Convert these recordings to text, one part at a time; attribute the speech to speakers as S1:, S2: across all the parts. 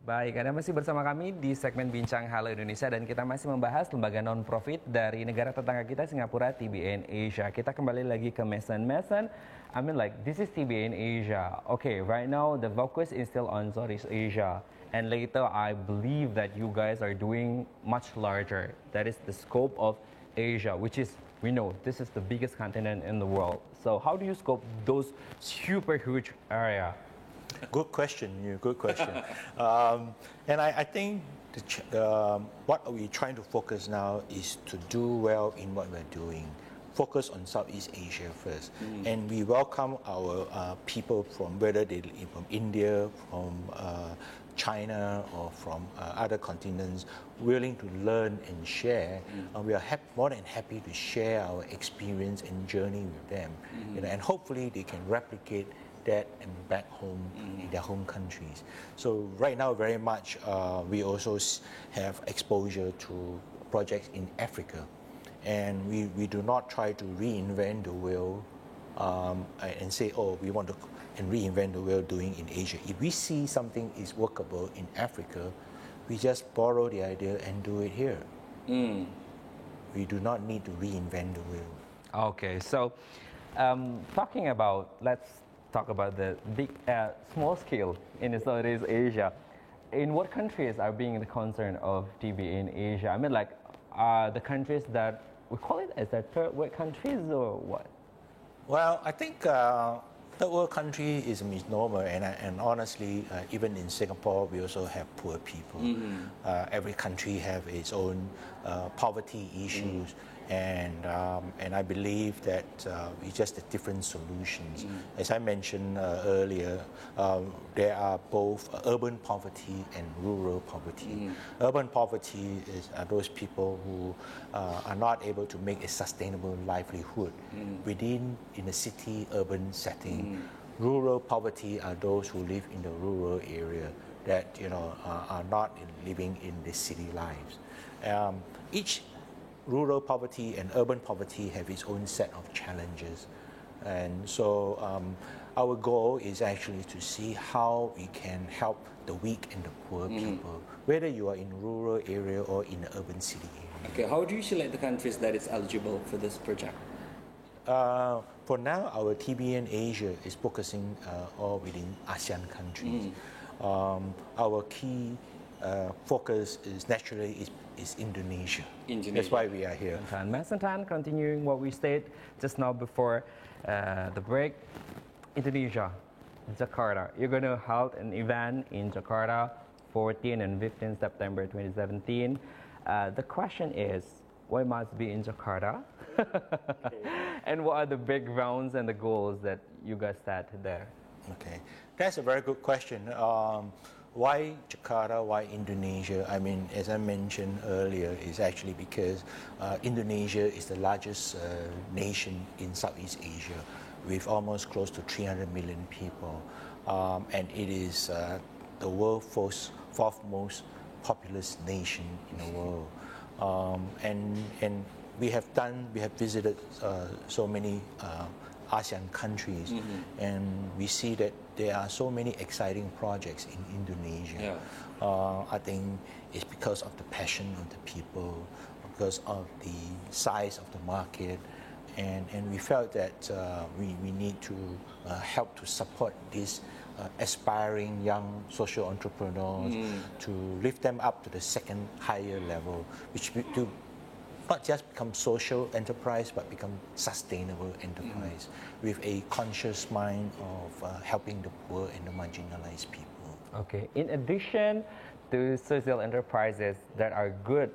S1: Baik, Anda masih bersama kami di segmen Bincang Halo Indonesia dan kita masih membahas lembaga non-profit dari negara tetangga kita Singapura, TBN Asia. Kita kembali lagi ke Mason. Mason, I mean like this is TBN Asia. Okay, right now the focus is still on Southeast Asia. And later I believe that you guys are doing much larger. That is the scope of Asia, which is, we know, this is the biggest continent in the world. So how do you scope those super huge area?
S2: Good question, good question. And I think what we're trying to focus now is to do well in what we're doing. Focus on Southeast Asia first. And we welcome our people from whether they live from India, from China, or from other continents, willing to learn and share. And we are more than happy to share our experience and journey with them. And hopefully they can replicate that and back home in their home countries. So right now, very much, we also have exposure to projects in Africa. And we do not try to reinvent the wheel and say, oh, we want to reinvent the wheel doing in Asia. If we see something is workable in Africa, we just borrow the idea and do it here. We do not need to reinvent the wheel.
S1: Okay, so talking about, let's talk about the big, small scale in Southeast Asia. In what countries are being the concern of TB in Asia? I mean, like, the countries that we call it as a third world countries or what?
S2: Well, I think third world country is a misnomer, and honestly, even in Singapore, we also have poor people. Every country have its own poverty issues. And I believe that it's just the different solutions. As I mentioned earlier, there are both urban poverty and rural poverty. Urban poverty are those people who are not able to make a sustainable livelihood in a city urban setting. Rural poverty are those who live in the rural area that are not living in the city lives. Each rural poverty and urban poverty have its own set of challenges. And so our goal is actually to see how we can help the weak and the poor people, whether you are in rural area or in the urban city area.
S1: Okay, how do you select the countries that is eligible for this project?
S2: For now, our TBN Asia is focusing all within ASEAN countries. Our key focus is naturally is Indonesia. That's why we are here.
S1: Mason Tan, continuing what we said just now before the break, Indonesia, Jakarta. You're going to hold an event in Jakarta, 14 and 15 September 2017. The question is, why must be in Jakarta? And what are the backgrounds and the goals that you guys set there?
S2: Okay, that's a very good question. Why Jakarta? Why Indonesia? I mean, as I mentioned earlier, it's actually because Indonesia is the largest nation in Southeast Asia, with almost close to 300 million people, and it is the world's fourth most populous nation in the world. And we have visited so many ASEAN countries, and we see that there are so many exciting projects in Indonesia. I think it's because of the passion of the people, because of the size of the market, and we felt that we need to help to support these aspiring young social entrepreneurs to lift them up to the second higher level, which to not just become social enterprise, but become sustainable enterprise with a conscious mind of helping the poor and the marginalized people.
S1: Okay. In addition to social enterprises that are good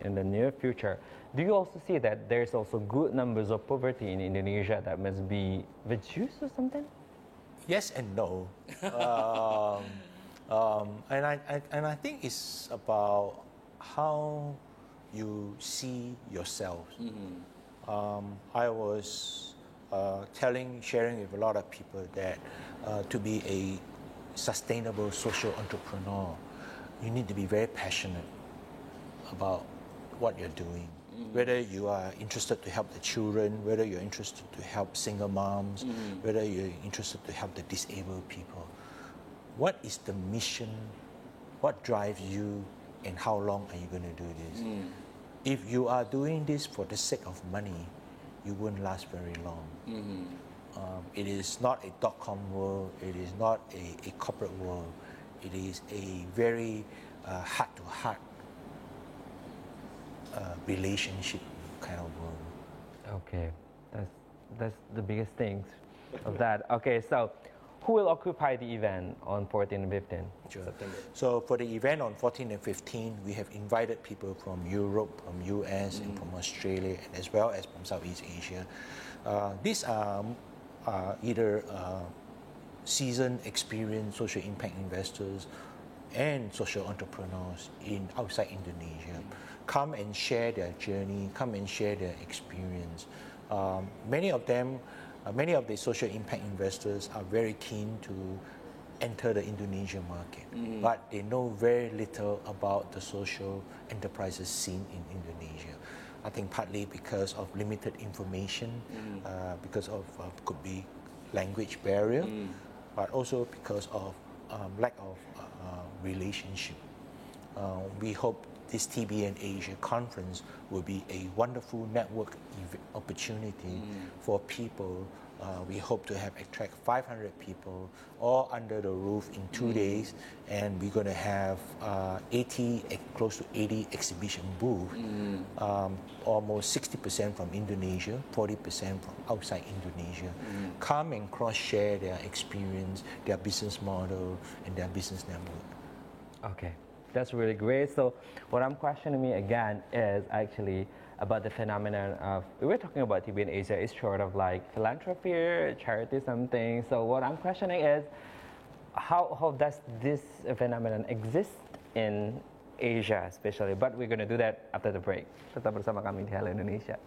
S1: in the near future, do you also see that there's also good numbers of poverty in Indonesia that must be reduced or something?
S2: Yes and no. And I think it's about how you see yourself. I was sharing with a lot of people that to be a sustainable social entrepreneur, you need to be very passionate about what you're doing. Whether you are interested to help the children, whether you're interested to help single moms, whether you're interested to help the disabled people. What is the mission what drives you and how long are you going to do this? If you are doing this for the sake of money, you won't last very long. It is not a dot-com world, it is not a corporate world, it is a very heart-to-heart relationship kind of world.
S1: Okay, that's the biggest things of that. Okay, so who will occupy the event on 14 and 15 September?
S2: So for the event on 14 and 15, we have invited people from Europe, from US, and from Australia, and as well as from Southeast Asia. These are either seasoned, experienced social impact investors and social entrepreneurs outside Indonesia. Come and share their journey, come and share their experience. Many of the social impact investors are very keen to enter the Indonesian market, but they know very little about the social enterprises scene in Indonesia. I think partly because of limited information, because of could be language barrier, but also because of lack of relationship. We hope this TBN Asia conference will be a wonderful network opportunity for people. We hope to attract 500 people all under the roof in 2 days, and we're going to have close to 80 exhibition booths, almost 60% from Indonesia, 40% from outside Indonesia. Come and cross-share their experience, their business model, and their business network.
S1: Okay, that's really great. So what I'm questioning me again is actually about the phenomenon of, we're talking about TBN Asia is sort of like philanthropy, charity, something. So what I'm questioning is, how does this phenomenon exist in Asia especially? But we're going to do that after the break. Tetap bersama kami di Hello Indonesia.